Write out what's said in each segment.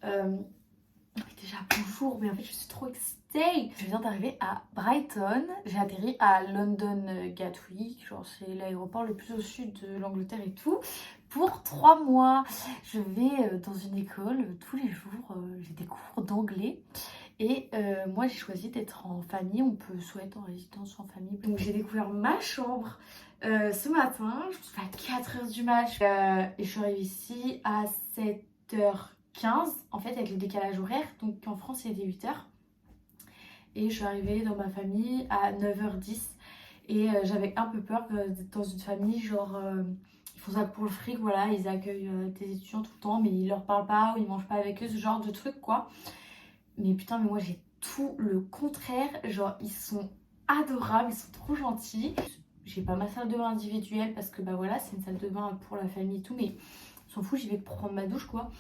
Déjà bonjour, mais en fait je suis trop excitée. Je viens d'arriver à Brighton. J'ai atterri à London Gatwick, genre c'est l'aéroport le plus au sud de l'Angleterre et tout, pour 3 mois. Je vais dans une école tous les jours, j'ai des cours d'anglais. Et moi j'ai choisi d'être en famille, on peut soit être en résidence ou en famille. Donc j'ai découvert ma chambre ce matin, je me suis fait à 4h du match et je suis arrivée ici à 7h15 en fait avec le décalage horaire, donc en France il était 8h. Et je suis arrivée dans ma famille à 9h10 et j'avais un peu peur d'être dans une famille genre ils font ça pour le fric, voilà, ils accueillent des étudiants tout le temps mais ils leur parlent pas ou ils mangent pas avec eux, ce genre de truc quoi. Mais putain, mais moi j'ai tout le contraire. Genre, ils sont adorables, ils sont trop gentils. J'ai pas ma salle de bain individuelle parce que bah voilà, c'est une salle de bain pour la famille et tout. Mais on s'en fout, j'y vais prendre ma douche quoi.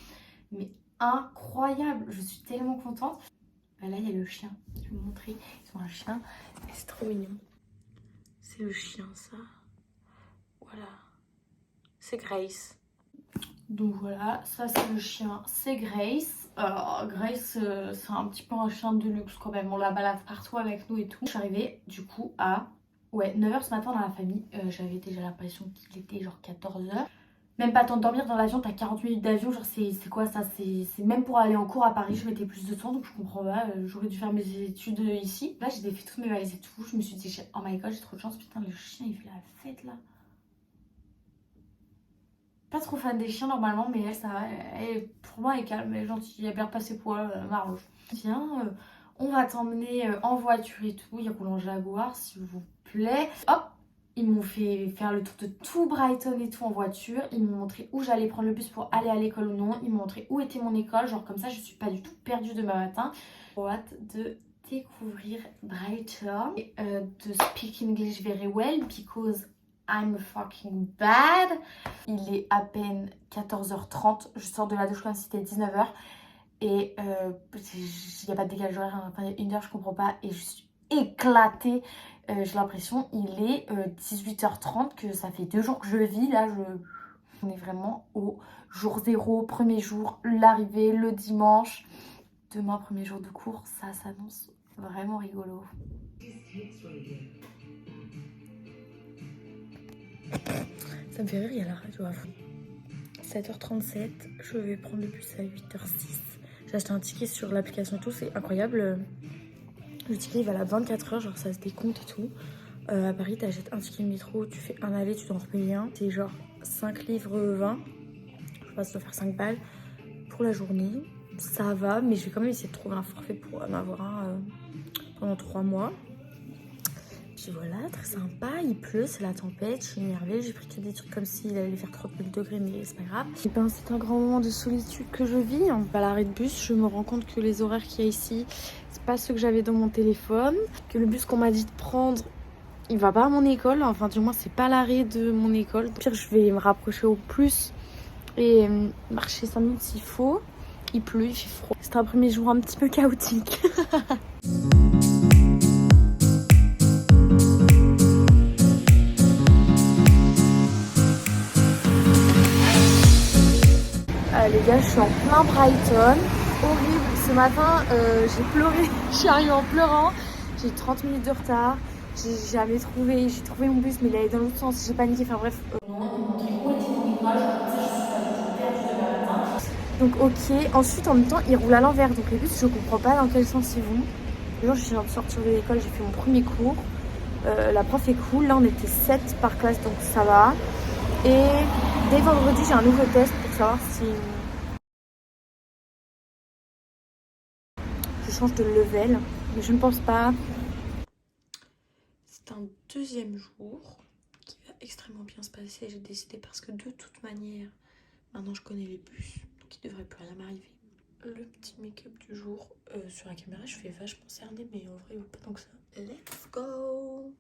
Mais incroyable, je suis tellement contente. Bah là, il y a le chien. Je vais vous montrer. Ils ont un chien et c'est trop mignon. C'est le chien, ça. Voilà. C'est Grace. Donc voilà, ça c'est le chien, c'est Grace. Grace, c'est un petit peu un chien de luxe quand même, on la balade partout avec nous et tout. Je suis arrivée du coup à 9h ce matin dans la famille. J'avais déjà l'impression qu'il était genre 14h. Même pas le temps de dormir dans l'avion, t'as 40 minutes d'avion, genre c'est quoi ça? C'est même pour aller en cours à Paris, je mettais plus de temps donc je comprends pas. J'aurais dû faire mes études ici. Là j'ai défait toutes mes valises et tout, je me suis dit oh my god j'ai trop de chance, putain le chien il fait la fête là. Pas trop fan des chiens normalement, mais elle, ça va. Pour moi, elle est calme, elle est gentille, elle a bien passé poil, m'arrange. Tiens, on va t'emmener en voiture et tout. Il roule en Jaguar, s'il vous plaît. Hop, ils m'ont fait faire le tour de tout Brighton et tout en voiture. Ils m'ont montré où j'allais prendre le bus pour aller à l'école ou non. Ils m'ont montré où était mon école, genre comme ça, je suis pas du tout perdue demain matin. J'ai hâte de découvrir Brighton et de speak English very well because I'm fucking bad. Il est à peine 14h30. Je sors de la douche comme si c'était 19h. Et il n'y a pas de décalage horaire. Enfin, il y a 1 heure, je comprends pas. Et je suis éclatée. J'ai l'impression il est 18h30, que ça fait 2 jours que je vis. Là, on est vraiment au jour 0, premier jour, l'arrivée, le dimanche. Demain, premier jour de cours. Ça s'annonce vraiment rigolo. Ça me fait rire, il y a la radio à fond. 7h37, je vais prendre le bus à 8h06. J'ai acheté un ticket sur l'application et tout, c'est incroyable. Le ticket il va à 24h, genre ça se décompte et tout. À Paris, t'achètes un ticket de métro, tu fais un aller, tu dois en repayer un. C'est genre 5 livres 20. Je sais pas, ça doit faire 5 balles pour la journée. Ça va, mais je vais quand même essayer de trouver un forfait pour en avoir un pendant 3 mois. Puis voilà, très sympa, il pleut, c'est la tempête, je suis énervée, j'ai pris que des trucs comme s'il allait faire 38 degrés, mais c'est pas grave. Et ben c'est un grand moment de solitude que je vis. À l'arrêt de bus, je me rends compte que les horaires qu'il y a ici, c'est pas ceux que j'avais dans mon téléphone, que le bus qu'on m'a dit de prendre, il va pas à mon école, enfin du moins c'est pas l'arrêt de mon école. Au pire, je vais me rapprocher au plus et marcher 5 minutes s'il faut. Il pleut, il fait froid. C'est un premier jour un petit peu chaotique. Les gars, je suis en plein Brighton. Horrible. Ce matin, j'ai pleuré. Je suis arrivée en pleurant. J'ai eu 30 minutes de retard. J'ai trouvé mon bus, mais il allait dans l'autre sens. J'ai paniqué. Enfin bref. Non, ils m'ont montré où était mon école. Comme ça, je suis pas du tout perdue demain matin. Donc, ok. Ensuite, en même temps, ils roulent à l'envers. Donc, les bus, je comprends pas dans quel sens ils vont. Le jour, je viens de sortir de l'école. J'ai fait mon premier cours. La prof est cool. Là, on était 7 par classe, donc ça va. Et dès vendredi, j'ai un nouveau test pour savoir si je change de level, mais je ne pense pas. C'est un deuxième jour qui va extrêmement bien se passer. J'ai décidé parce que de toute manière, maintenant je connais les bus, donc il devrait plus rien m'arriver. Le petit make-up du jour, sur la caméra je fais vachement cerner, mais en vrai il vaut pas tant que ça. Let's go!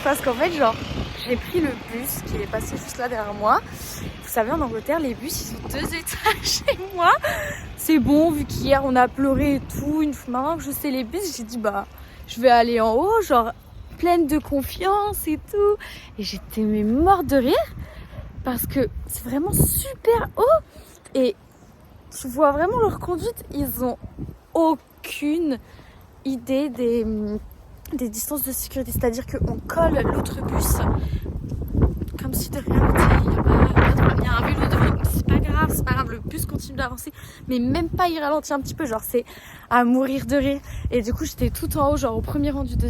Parce qu'en fait, genre, j'ai pris le bus qui est passé juste là derrière moi. Faut savez, en Angleterre, les bus, ils ont 2 étages chez moi. C'est bon, vu qu'hier, on a pleuré et tout. Maintenant que je sais les bus, j'ai dit, bah, je vais aller en haut, genre, pleine de confiance et tout. Et j'étais mais morte de rire parce que c'est vraiment super haut. Et tu vois vraiment leur conduite, ils ont aucune idée des distances de sécurité. C'est-à-dire qu'on colle l'autre bus comme si de rien n'était. Il y a un vélo devant, c'est pas grave, le bus continue d'avancer, mais même pas il ralentit un petit peu, genre c'est à mourir de rire. Et du coup j'étais tout en haut, genre au premier rang du du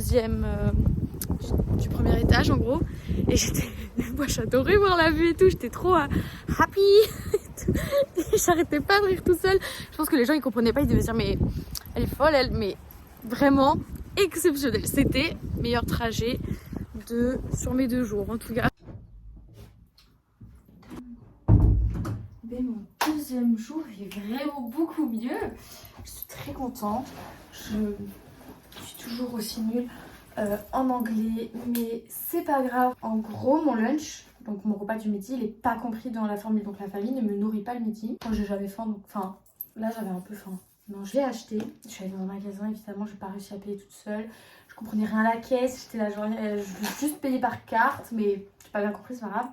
premier étage en gros, et moi j'adorais voir la vue et tout, j'étais trop happy. Et j'arrêtais pas de rire tout seul. Je pense que les gens ils comprenaient pas, ils devaient dire mais elle est folle elle, mais vraiment exceptionnel. C'était meilleur trajet sur mes 2 jours en tout cas. Mais mon deuxième jour est vraiment beaucoup mieux. Je suis très contente. Je suis toujours aussi nulle en anglais, mais c'est pas grave. En gros, mon lunch, donc mon repas du midi, il est pas compris dans la formule. Donc la famille ne me nourrit pas le midi. Quand j'ai jamais faim, donc enfin là j'avais un peu faim. Non, je l'ai acheté. Je suis allée dans un magasin, évidemment, j'ai pas réussi à payer toute seule. Je comprenais rien à la caisse. J'étais là, genre, je veux juste payer par carte, mais j'ai pas bien compris, c'est pas grave.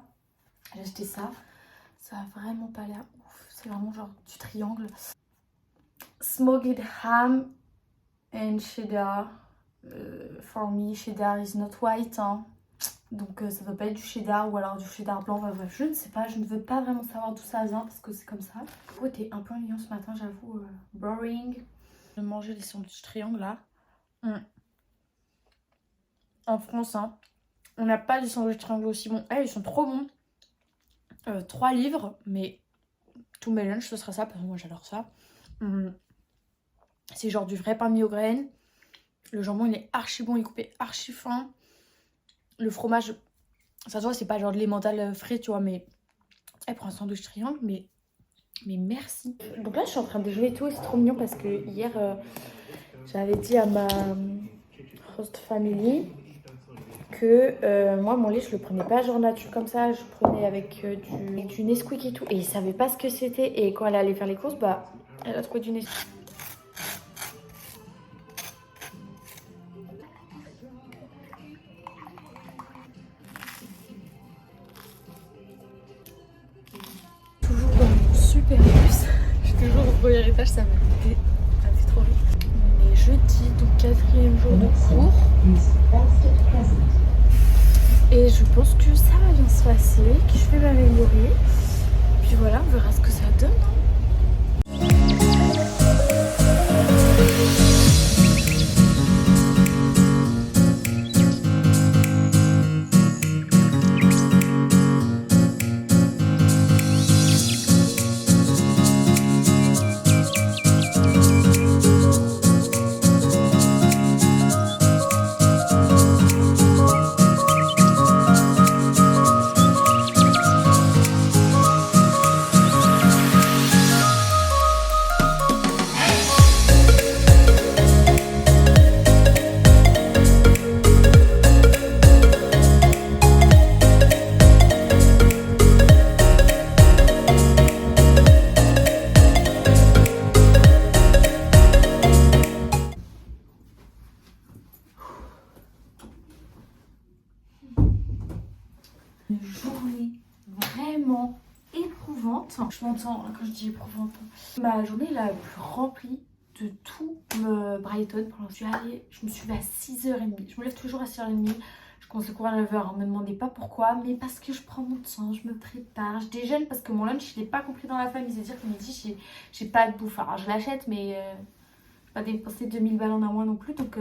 J'ai acheté ça. Ça a vraiment pas l'air ouf. C'est vraiment genre du triangle. Smoked ham and cheddar. For me, cheddar is not white. Hein. Donc ça doit pas être du cheddar ou alors du cheddar blanc. Enfin, bref, je ne sais pas. Je ne veux pas vraiment savoir d'où ça vient parce que c'est comme ça. Oh, t'es un peu ennuyant ce matin, j'avoue. Boring. Je vais manger les sandwichs triangle là. En France, hein, on n'a pas des sandwichs triangle aussi bons. Ils sont trop bons. 3 livres, mais tous mes lunchs ce sera ça parce que moi j'adore ça. C'est genre du vrai pain mis aux graines. Le jambon il est archi bon, il est coupé archi fin. Le fromage, ça se voit, c'est pas genre de l'emmental frais, tu vois, mais elle prend un sandwich triangle, mais merci. Donc là je suis en train de déjeuner et tout, et c'est trop mignon parce que hier j'avais dit à ma host family que moi mon lait je le prenais pas genre nature comme ça, je prenais avec du Nesquik et tout, et ils savaient pas ce que c'était, et quand elle allait faire les courses, bah elle a trouvé du Nesquik. Toujours dans mon super bus, je suis toujours au premier étage, ça m'a fait trop rire. On est jeudi, donc 4e jour de cours. Et je pense que ça va bien se passer, que je vais m'améliorer. Puis voilà, on verra ce que ça donne. Une journée vraiment éprouvante. Je m'entends quand je dis éprouvante. Ma journée la plus remplie de tout Brighton. Je me suis levée à 6h30. Je me lève toujours à 6h30. Je commence le cours à 9h. Ne me demandez pas pourquoi, mais parce que je prends mon temps, je me prépare, je déjeune parce que mon lunch il n'est pas compris dans la famille. C'est-à-dire que midi j'ai pas de bouffe. Alors je l'achète, mais je vais pas dépenser 2000 balles en un mois non plus. Donc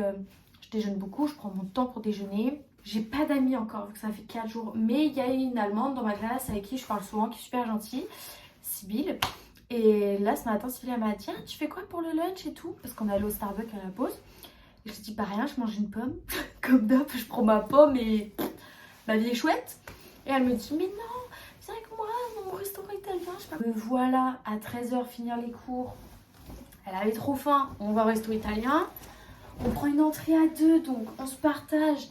je déjeune beaucoup, je prends mon temps pour déjeuner. J'ai pas d'amis encore, vu que ça fait 4 jours. Mais il y a une Allemande dans ma classe avec qui je parle souvent, qui est super gentille, Sibylle. Et là, ce matin, Sibylle m'a dit, tu fais quoi pour le lunch et tout? Parce qu'on est allé au Starbucks à la pause. Et je dis, pas rien, je mange une pomme. Comme d'hab, je prends ma pomme et ma vie est chouette. Et elle me dit, mais non, viens avec moi dans mon restaurant italien. Je sais pas. Me voilà à 13h finir les cours. Elle avait trop faim, on va au resto italien. On prend une entrée à 2, donc on se partage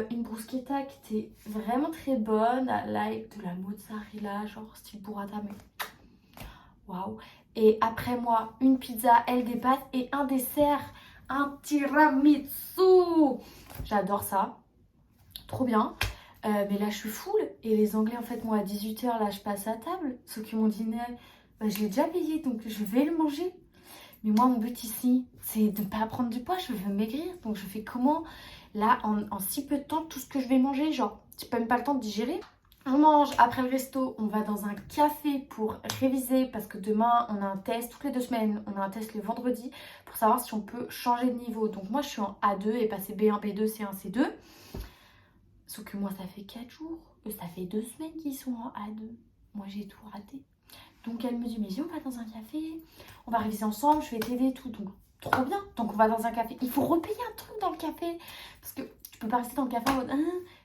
une bruschetta qui était vraiment très bonne, avec de la mozzarella, genre style burrata, mais waouh. Et après moi, une pizza, elle des pâtes et un dessert, un tiramisu. J'adore ça, trop bien. Mais là je suis full et les Anglais en fait moi à 18h là je passe à table. Sauf que mon dîner, je l'ai déjà payé donc je vais le manger. Mais moi mon but ici c'est de ne pas prendre du poids, je veux maigrir. Donc je fais comment là en si peu de temps tout ce que je vais manger, genre j'ai même pas le temps de digérer. On mange après le resto, on va dans un café pour réviser parce que demain on a un test, toutes les 2 semaines on a un test le vendredi pour savoir si on peut changer de niveau. Donc moi je suis en A2 et passer B1, B2, C1, C2. Sauf que moi ça fait 4 jours, eux ça fait 2 semaines qu'ils sont en A2. Moi j'ai tout raté. Donc elle me dit mais viens on va dans un café, on va réviser ensemble, je vais t'aider et tout. Donc trop bien, donc on va dans un café. Il faut repayer un truc dans le café. Parce que tu peux pas rester dans le café en mode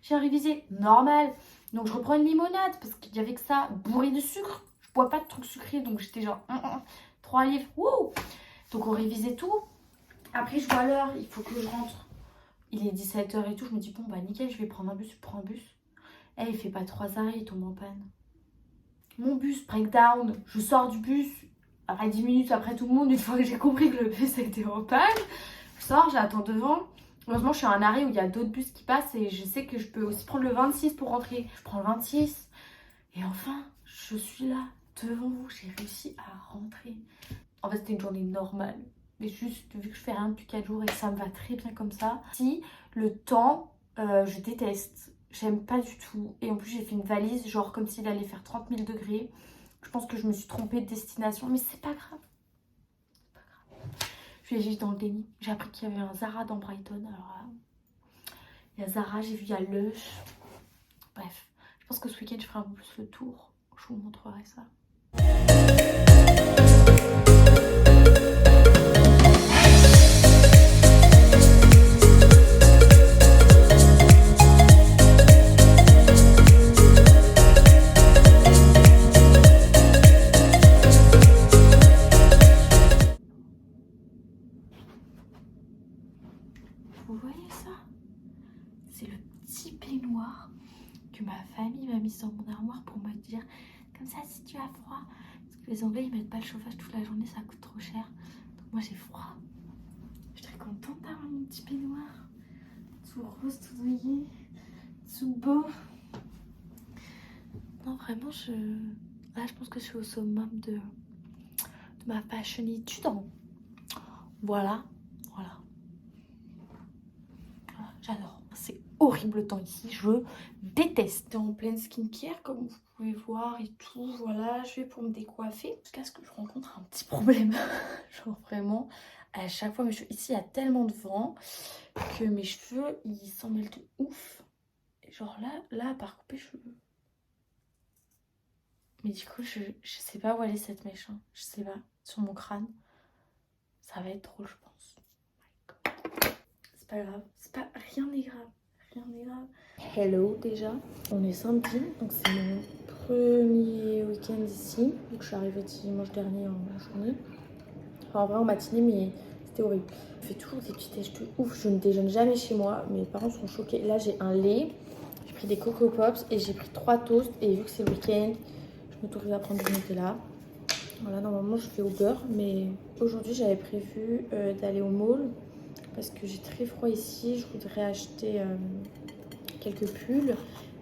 j'ai révisé, normal. Donc je reprends une limonade parce qu'il y avait que ça, bourré de sucre. Je bois pas de trucs sucrés donc j'étais genre 3 livres, wouh. Donc on révisait tout. Après je vois l'heure, il faut que je rentre. Il est 17h et tout, je me dis bon bah nickel, je vais prendre un bus, je prends un bus. Eh il fait pas 3 arrêts, il tombe en panne. Mon bus, breakdown, je sors du bus, après 10 minutes après tout le monde, une fois que j'ai compris que le bus était en panne, je sors, j'attends devant. Heureusement je suis à un arrêt où il y a d'autres bus qui passent et je sais que je peux aussi prendre le 26 pour rentrer. Je prends le 26 et enfin je suis là devant vous, j'ai réussi à rentrer. En fait c'était une journée normale. Mais juste vu que je fais rien depuis 4 jours et que ça me va très bien comme ça. Si le temps, je déteste. J'aime pas du tout. Et en plus j'ai fait une valise genre comme s'il allait faire 30 000 degrés. Je pense que je me suis trompée de destination. Mais c'est pas grave. C'est pas grave. Je vais juste dans le déni. J'ai appris qu'il y avait un Zara dans Brighton. Alors là, il y a Zara, j'ai vu il y a Lush. Bref, je pense que ce week-end je ferai un peu plus le tour. Je vous montrerai ça. Vous voyez ça? C'est le petit peignoir que ma famille m'a mis dans mon armoire pour me dire comme ça si tu as froid. Parce que les Anglais ils mettent pas le chauffage toute la journée, ça coûte trop cher. Donc moi j'ai froid. Je suis très contente d'avoir mon petit peignoir. Tout rose, tout douillet, tout beau. Non vraiment là je pense que je suis au summum de ma fashionitude. Voilà. J'adore. C'est horrible le temps ici. Je déteste. En pleine skincare comme vous pouvez voir et tout. Voilà, je vais pour me décoiffer. Jusqu'à ce que je rencontre un petit problème. Genre vraiment, à chaque fois, ici il y a tellement de vent que mes cheveux ils s'en mêlent de ouf. Et genre là, à part couper cheveux. Mais du coup, je sais pas où aller cette mèche. Hein. Je sais pas. Sur mon crâne. Ça va être drôle, je pense. C'est pas grave, rien n'est grave. Hello déjà, on est samedi, donc c'est mon premier week-end ici. Donc je suis arrivée dimanche dernier en journée. Enfin en vrai en matinée, mais c'était horrible. Je fais toujours des petits déj de ouf, je ne déjeune jamais chez moi. Mes parents sont choqués. Là j'ai un lait, j'ai pris des Coco Pops et j'ai pris 3 toasts. Et vu que c'est le week-end, je m'autorise à prendre du Nutella. Voilà, normalement je fais au beurre, mais aujourd'hui j'avais prévu d'aller au mall. Parce que j'ai très froid ici, je voudrais acheter quelques pulls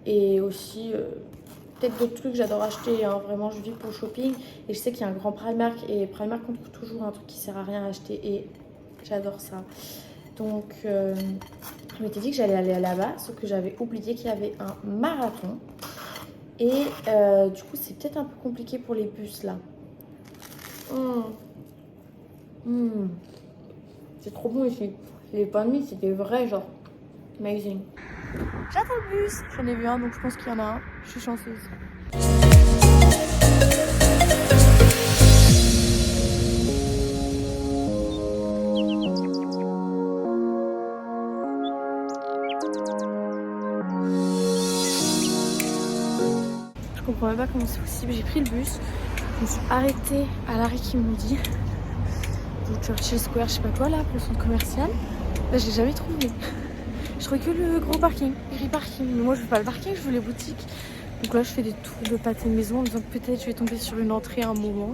et aussi peut-être d'autres trucs. J'adore acheter, hein, vraiment je vis pour le shopping. Et je sais qu'il y a un grand Primark et Primark on trouve toujours un truc qui sert à rien à acheter et j'adore ça. Donc je m'étais dit que j'allais aller là-bas, sauf que j'avais oublié qu'il y avait un marathon. Et du coup c'est peut-être un peu compliqué pour les bus là. C'est trop bon ici. Les pains de mie, c'était vrai, genre amazing. J'attends le bus. J'en ai vu un, donc je pense qu'il y en a un. Je suis chanceuse. Je comprends même pas comment c'est possible. J'ai pris le bus. Je me suis arrêtée à l'arrêt qu'ils m'ont dit. Churchill Square, je sais pas quoi là, pour le centre commercial. Là, je l'ai jamais trouvé. Je trouvais que le gros parking, gris parking. Mais moi je veux pas le parking, je veux les boutiques. Donc là je fais des tours de pâté de maison en me disant que peut-être je vais tomber sur une entrée à un moment.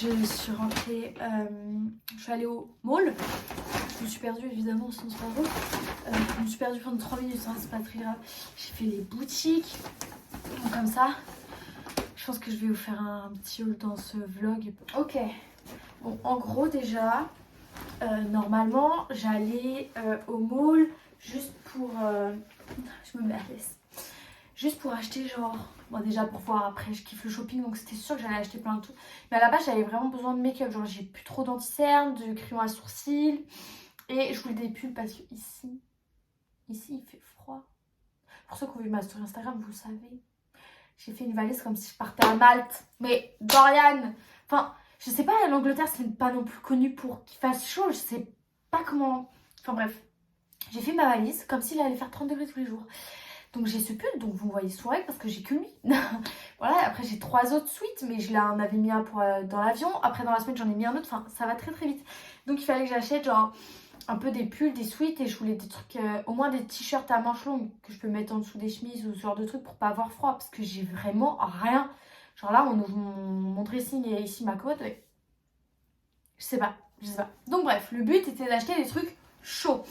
Je suis rentrée, je suis allée au mall. Je me suis perdue évidemment, sinon c'est pas drôle. Je me suis perdue pendant 3 minutes, hein, c'est pas très grave. J'ai fait les boutiques, donc comme ça. Je pense que je vais vous faire un petit haul dans ce vlog. Ok, bon en gros déjà, normalement j'allais au mall juste pour... je me mets à l'aise. Juste pour acheter genre... Bon déjà pour voir, après je kiffe le shopping donc c'était sûr que j'allais acheter plein de trucs. Mais à la base j'avais vraiment besoin de make-up, genre j'ai plus trop d'anti-cerne, de crayon à sourcils. Et je voulais des pulls parce que ici il fait froid. Pour ceux qui ont vu ma story Instagram, vous savez. J'ai fait une valise comme si je partais à Malte. Mais Dorian, enfin je sais pas, l'Angleterre c'est pas non plus connu pour qu'il fasse chaud, je sais pas comment... Enfin bref, j'ai fait ma valise comme s'il allait faire 30 degrés tous les jours. Donc j'ai ce pull, donc vous me voyez sourire parce que j'ai que lui. Voilà, après j'ai 3 autres suites, mais je l'en avais mis un pour, dans l'avion. Après dans la semaine j'en ai mis un autre, enfin ça va très très vite. Donc il fallait que j'achète genre un peu des pulls, des suites et je voulais des trucs, au moins des t-shirts à manches longues que je peux mettre en dessous des chemises ou ce genre de trucs pour pas avoir froid. Parce que j'ai vraiment rien. Genre là on ouvre mon dressing et ici ma commode. Ouais. Je sais pas. Donc bref, le but était d'acheter des trucs chauds.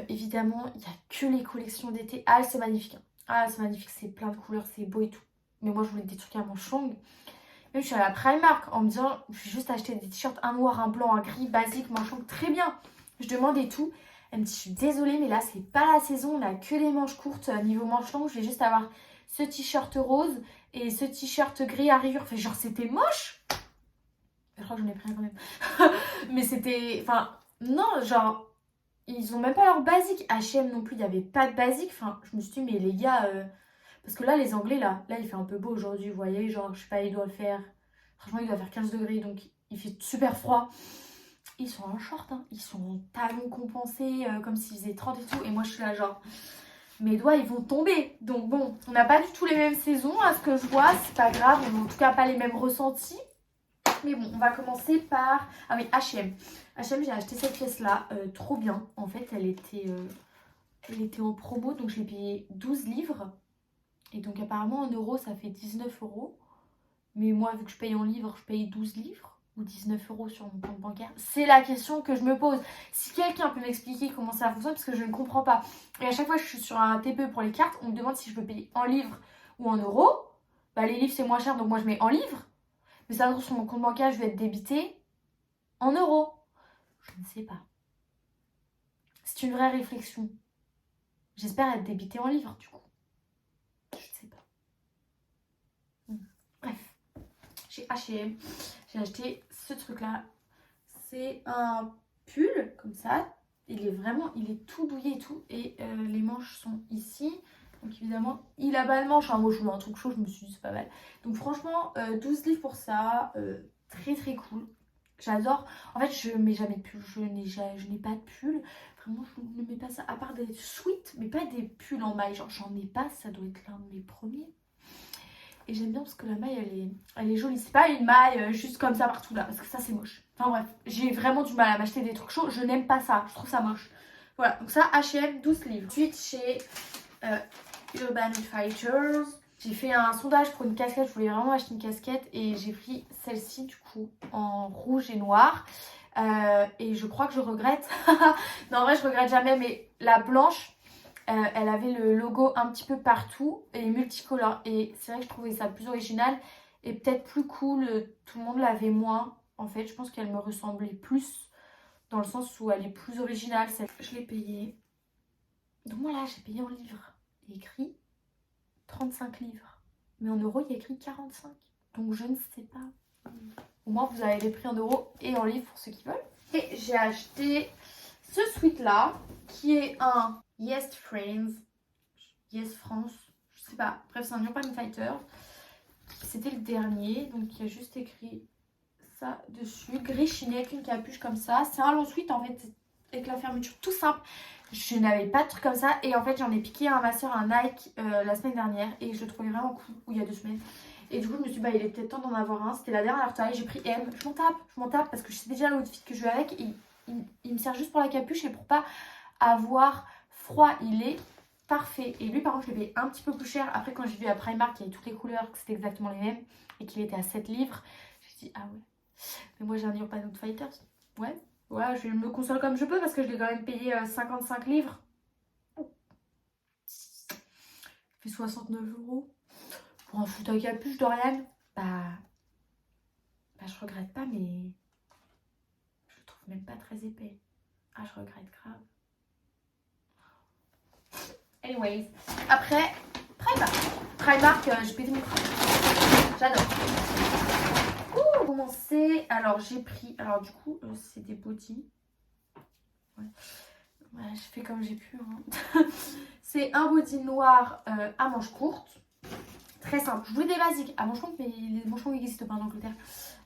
Évidemment, il n'y a que les collections d'été. Ah, c'est magnifique. Hein. Ah, c'est magnifique, c'est plein de couleurs, c'est beau et tout. Mais moi, je voulais des trucs à manches longues. Même je suis allée à Primark en me disant, je vais juste acheter des t-shirts, un noir, un blanc, un gris, basique, manches longues. Très bien. Je demande et tout. Elle me dit, je suis désolée, mais là, c'est pas la saison. On a que des manches courtes. Niveau manches longues, je vais juste avoir ce t-shirt rose et ce t-shirt gris à rayures. Enfin, genre, c'était moche. Je crois que j'en ai pris un quand même. Mais c'était... Enfin, non, genre... Ils ont même pas leur basique. H&M non plus, il n'y avait pas de basique. Enfin, je me suis dit, mais les gars... Parce que là, les Anglais, là, il fait un peu beau aujourd'hui, vous voyez. Genre, je sais pas, il doit faire... Franchement, il doit faire 15 degrés, donc il fait super froid. Ils sont en short, hein. Ils sont en talons compensés, comme s'il faisait 30 et tout. Et moi, je suis là, genre... Mes doigts, ils vont tomber. Donc bon, on n'a pas du tout les mêmes saisons, à ce que je vois. C'est pas grave, on n'a en tout cas pas les mêmes ressentis. Mais bon, on va commencer par... Ah oui, H&M. H&M, j'ai acheté cette pièce-là, trop bien. En fait, elle était en promo, donc je l'ai payé 12 livres. Et donc apparemment, en euros, ça fait 19 euros. Mais moi, vu que je paye en livres, je paye 12 livres ou 19 euros sur mon compte bancaire. C'est la question que je me pose. Si quelqu'un peut m'expliquer comment ça fonctionne, parce que je ne comprends pas. Et à chaque fois que je suis sur un TPE pour les cartes, on me demande si je peux payer en livres ou en euros. Bah, les livres, c'est moins cher, donc moi, je mets en livres. Mais ça se trouve sur mon compte bancaire, je vais être débité en euros. Je ne sais pas. C'est une vraie réflexion. J'espère être débitée en livres, du coup. Je ne sais pas. Bref. Chez H&M, j'ai acheté ce truc-là. C'est un pull, comme ça. Il est tout douillet et tout. Et les manches sont ici. Donc évidemment, il a pas de manches. Enfin, moi, je voulais un truc chaud, je me suis dit, c'est pas mal. Donc franchement, 12 livres pour ça. Très très cool. J'adore. En fait, je mets jamais de pull. Je n'ai pas de pull. Vraiment, je ne mets pas ça. À part des sweats, mais pas des pulls en maille. Genre, j'en ai pas. Ça doit être l'un de mes premiers. Et j'aime bien parce que la maille, elle est jolie. C'est pas une maille juste comme ça partout là. Parce que ça, c'est moche. Enfin bref, j'ai vraiment du mal à m'acheter des trucs chauds. Je n'aime pas ça. Je trouve ça moche. Voilà. Donc ça, H&M, 12 livres. Ensuite, chez Urban Outfitters. J'ai fait un sondage pour une casquette. Je voulais vraiment acheter une casquette. Et j'ai pris celle-ci, du coup, en rouge et noir. Et je crois que je regrette. Non, en vrai, je regrette jamais. Mais la blanche... elle avait le logo un petit peu partout et multicolore. Et c'est vrai que je trouvais ça plus original et peut-être plus cool. Tout le monde l'avait moins. En fait, je pense qu'elle me ressemblait plus dans le sens où elle est plus originale. Je l'ai payée. Donc voilà, j'ai payé en livres. Il y a écrit 35 livres. Mais en euros, il y a écrit 45. Donc je ne sais pas. Au moins, vous avez les prix en euros et en livres pour ceux qui veulent. Et j'ai acheté ce sweat là, qui est un Yes Friends, Yes France, je sais pas, bref c'est un Urban Fighter. C'était le dernier, donc il y a juste écrit ça dessus, gris chiné avec une capuche comme ça. C'est un long sweat en fait, avec la fermeture tout simple. Je n'avais pas de truc comme ça et en fait j'en ai piqué à ma soeur un Nike la semaine dernière et je le trouvais vraiment cool, ou il y a 2 semaines. Et du coup je me suis dit bah il est peut-être temps d'en avoir un, c'était la dernière taille, j'ai pris M, je m'en tape parce que je sais déjà l'outfit que je vais avec et il me sert juste pour la capuche et pour pas avoir froid, il est parfait. Et lui par contre je l'ai payé un petit peu plus cher, après quand j'ai vu à Primark qu'il y avait toutes les couleurs, que c'était exactement les mêmes et qu'il était à 7 livres, j'ai dit ah ouais, mais moi j'ai un Urban Outfitters, ouais. Voilà, je me console comme je peux parce que je l'ai quand même payé 55 livres. Ça fait 69 €. Pour un foot à capuche d'Oriane, bah je regrette pas, mais je le trouve même pas très épais. Ah, je regrette grave. Anyways, après, Primark, j'ai pété mon crâne. J'adore. Commencer. Alors j'ai pris, alors du coup c'est des body. Ouais, je fais comme j'ai pu hein. C'est un body noir à manches courtes, très simple. Je voulais des basiques à manches longues, mais les manches longues n'existent pas en Angleterre.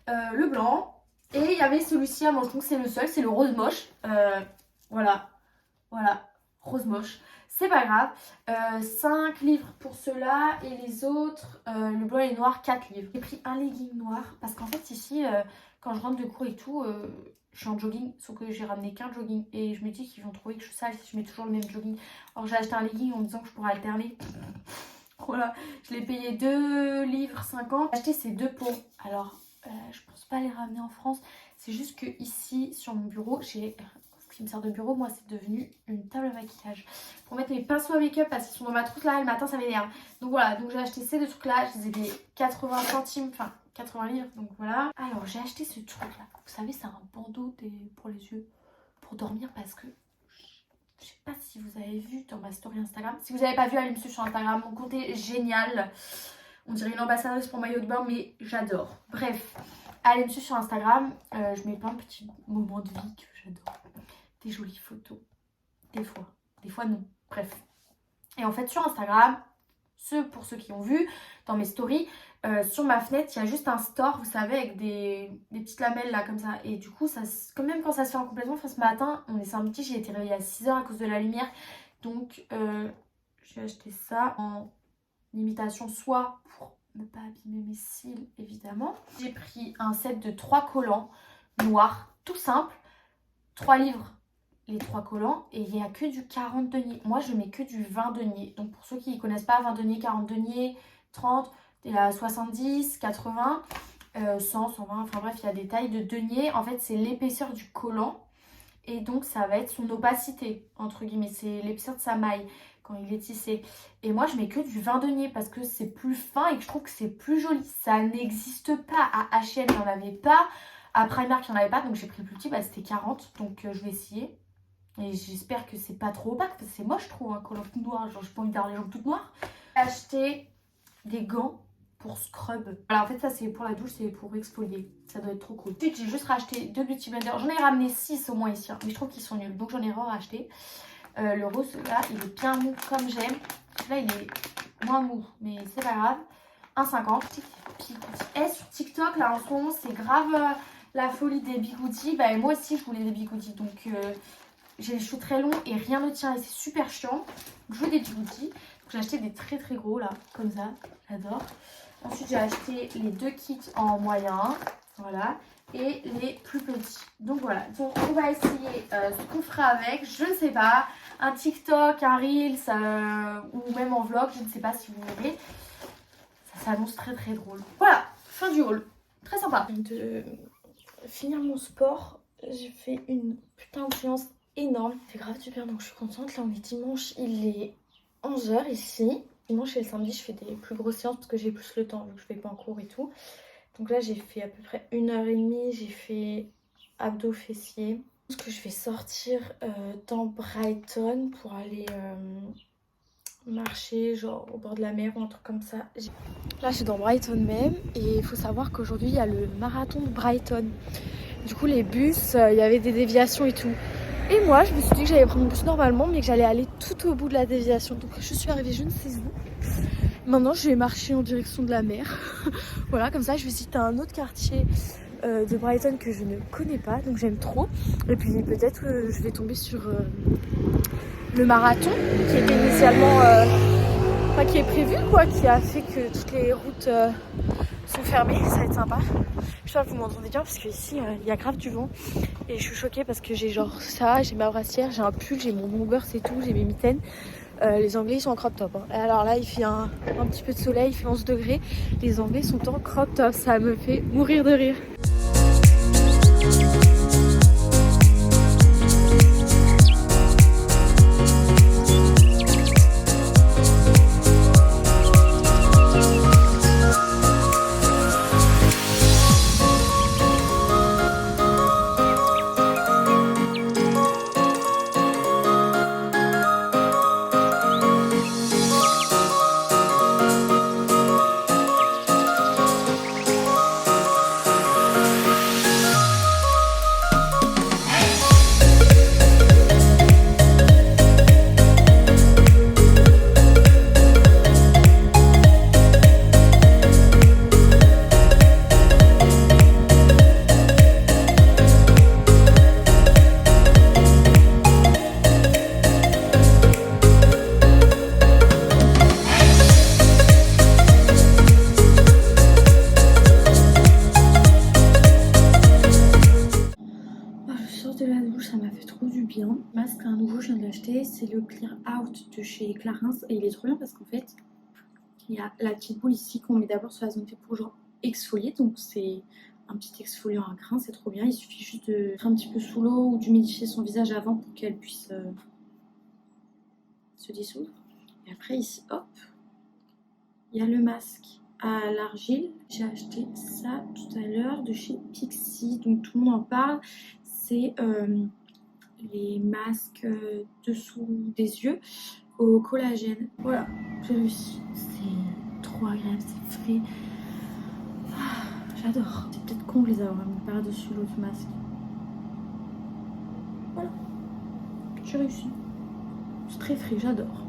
Le blanc, et il y avait celui-ci à manches longues, c'est le seul, c'est le rose moche. Voilà, rose moche. C'est pas grave. 5 livres pour ceux-là et les autres, le blanc et le noir, 4 livres. J'ai pris un legging noir parce qu'en fait ici, quand je rentre de cours et tout, je suis en jogging, sauf que j'ai ramené qu'un jogging et je me dis qu'ils vont trouver que je suis sale si je mets toujours le même jogging. Alors j'ai acheté un legging en me disant que je pourrais alterner. Voilà, je l'ai payé 2 livres 50. J'ai acheté ces 2 pots. Alors, je pense pas les ramener en France. C'est juste que ici, sur mon bureau, j'ai... Ce qui me sert de bureau, moi, c'est devenu une table à maquillage. Pour mettre mes pinceaux à make-up parce qu'ils sont dans ma trousse là, et le matin, ça m'énerve. Donc voilà, donc j'ai acheté ces 2 trucs là. Je les ai payés 80 centimes, enfin 80 livres, donc voilà. Alors, j'ai acheté ce truc là. Vous savez, c'est un bandeau pour les yeux, pour dormir parce que... Je sais pas si vous avez vu dans ma story Instagram. Si vous n'avez pas vu, allez me suivre sur Instagram. Mon compte est génial. On dirait une ambassadrice pour maillot de bain, mais j'adore. Bref, allez me suivre sur Instagram. Je mets plein de petits moments de vie que j'adore. Des jolies photos. Des fois non. Bref. Et en fait, sur Instagram, pour ceux qui ont vu, dans mes stories, sur ma fenêtre, il y a juste un store, vous savez, avec des petites lamelles là, comme ça. Et du coup, ça, quand même quand ça se fait complètement, enfin, ce matin, on est samedi, j'ai été réveillée à 6h à cause de la lumière. Donc, j'ai acheté ça en imitation, soit pour ne pas abîmer mes cils, évidemment. J'ai pris un set de 3 collants noirs, tout simple, 3 livres. Les 3 collants et il n'y a que du 40 deniers. Moi je mets que du 20 deniers. Donc pour ceux qui ne connaissent pas, 20 deniers, 40 deniers, 30, il y a 70, 80, 100, 120, enfin bref il y a des tailles de deniers. En fait c'est l'épaisseur du collant et donc ça va être son opacité entre guillemets. C'est l'épaisseur de sa maille quand il est tissé. Et moi je mets que du 20 deniers parce que c'est plus fin et que je trouve que c'est plus joli. Ça n'existe pas à H&M, il n'y en avait pas. À Primark il n'y en avait pas donc j'ai pris le plus petit, bah, c'était 40 donc je vais essayer. Et j'espère que c'est pas trop opaque, parce que c'est moche, je trouve, un collant tout noir. Genre, j'ai pas envie d'avoir les jambes toutes noires. J'ai acheté des gants pour scrub. Alors, en fait, ça, c'est pour la douche, c'est pour exfolier. Ça doit être trop cool. Ensuite, j'ai juste racheté 2 beauty blenders. J'en ai ramené 6 au moins ici, hein, mais je trouve qu'ils sont nuls. Donc, j'en ai racheté. Le rose, là, il est bien mou comme j'aime. Celui-là, il est moins mou, mais c'est pas grave. 1,50. Et sur TikTok, là, en ce moment, c'est grave la folie des bigoudis. Bah, et moi aussi, je voulais des bigoudis. Donc... j'ai les cheveux très longs et rien ne tient et c'est super chiant. Je veux des bigoudis. J'ai acheté des très très gros là, comme ça. J'adore. Ensuite j'ai acheté les 2 kits en moyen. Voilà. Et les plus petits. Donc voilà. Donc on va essayer ce qu'on fera avec. Je ne sais pas. Un TikTok, un Reels ou même en vlog. Je ne sais pas si vous voulez. Ça s'annonce très très drôle. Voilà. Fin du haul. Très sympa. De finir mon sport. J'ai fait une putain de séance énorme, c'est grave super donc je suis contente. Là on est dimanche, il est 11h ici. Dimanche et le samedi je fais des plus grosses séances parce que j'ai plus le temps vu que je fais pas en cours et tout. Donc là j'ai fait à peu près 1h30, j'ai fait abdos fessiers. Je pense que je vais sortir dans Brighton pour aller marcher genre au bord de la mer ou un truc comme ça. Là je suis dans Brighton même et il faut savoir qu'aujourd'hui il y a le marathon de Brighton. Du coup les bus, il y avait des déviations et tout. Et moi je me suis dit que j'allais prendre mon bus normalement mais que j'allais aller tout au bout de la déviation. Donc je suis arrivée je ne sais où. Maintenant je vais marcher en direction de la mer. Voilà, comme ça je visite un autre quartier de Brighton que je ne connais pas, donc j'aime trop. Et puis peut-être que je vais tomber sur le marathon qui était initialement, enfin qui est prévu quoi, qui a fait que toutes les routes sont fermées. Ça va être sympa. J'espère que vous m'entendez bien parce qu'ici il y a grave du vent et je suis choquée parce que j'ai genre ça, j'ai ma brassière, j'ai un pull, j'ai mon bomber, c'est tout, j'ai mes mitaines. Les Anglais ils sont en crop top hein. Et alors là il fait un petit peu de soleil, il fait 11 degrés. Les Anglais sont en crop top, ça me fait mourir de rire. Ça m'a fait trop du bien. Le masque un nouveau, je viens de l'acheter, c'est le Clear Out de chez Clarins et il est trop bien parce qu'en fait il y a la petite boule ici qu'on met d'abord sur la zone pour genre exfolier, donc c'est un petit exfoliant à grains, c'est trop bien. Il suffit juste de faire un petit peu sous l'eau ou d'humidifier son visage avant pour qu'elle puisse se dissoudre. Et après ici hop, il y a le masque à l'argile. J'ai acheté ça tout à l'heure de chez Pixi, donc tout le monde en parle. C'est les masques dessous des yeux au collagène. Voilà, j'ai réussi. C'est trop agréable, c'est frais. Ah, j'adore. C'est peut-être con de les avoir mis par-dessus l'autre masque. Voilà, j'ai réussi. C'est très frais, j'adore.